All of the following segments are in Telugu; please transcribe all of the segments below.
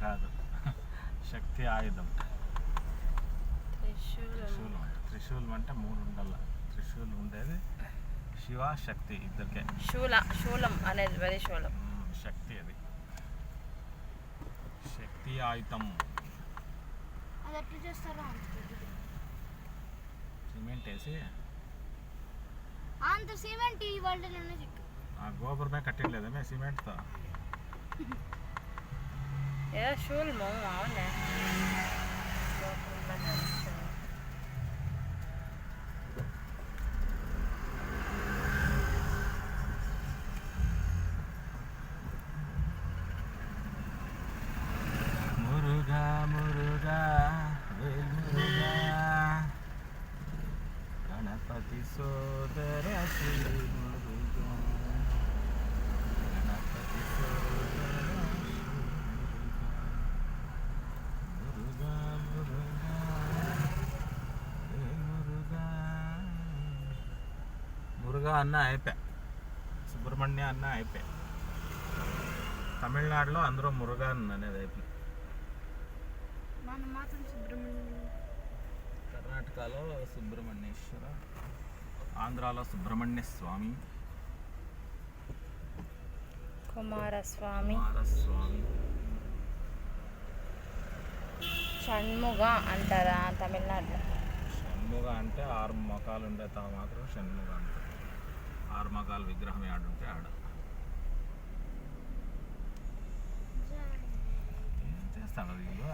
కాదు, శక్తి ఆయుధం. త్రిశూలం అంటే 3 ఉండాల. త్రిశూలం ఉండేది శివ శక్తి ఇద్దరికే. శూలం అనేది వెరీ శూలం శక్తి, అది శక్తి ఆయుధం. అది ఎట్లా చేస్తారో సిమెంట్ వేసి అంత సిమెంట్ ఈ వాళ్ళలోనే చిక్కు ఆ గోపురమే కట్టిండలేదా మే సిమెంట్తో? ఏదో శూలము అవునే. మురుగా మురుగా వేల్మురుగా గణపతి సోదర శ్రీ మురుగా, గణపతి సోదర మురుగా మురుగా వేల్మురుగా. మురుగా అన్న అయిపోయా, సుబ్రహ్మణ్య అన్న అయిపోయా. తమిళనాడులో అందరూ మురుగన్ అనేది అయిపోయి. మన మాత్రం సుబ్రహ్మణ్యం. కర్ణాటకలో సుబ్రహ్మణ్యేశ్వర, ఆంధ్రాలో సుబ్రహ్మణ్య స్వామి, కుమారస్వామి, షణ్ముగ అంటారా తమిళనాడులో? షణ్ముగ అంటే 6 మొఖాలు ఉండే తా మాత్రం షణ్ముగ అంటారు. 6 మొఖాల విగ్రహం ఆడుంటే ఆడ. ఏం చేస్తాడు వీళ్ళు?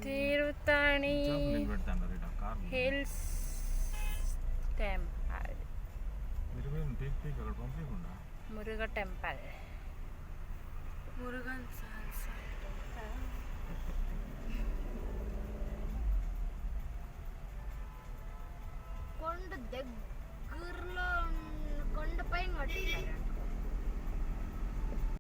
తిరుత్తణి నిలబెడతాడు కార్ హిల్స్ టెంపుల్, మీరు పీక్ అక్కడ పంపించకుండా మురుగ టెంపుల్. మురుగన్ కొండ దగ్గరలో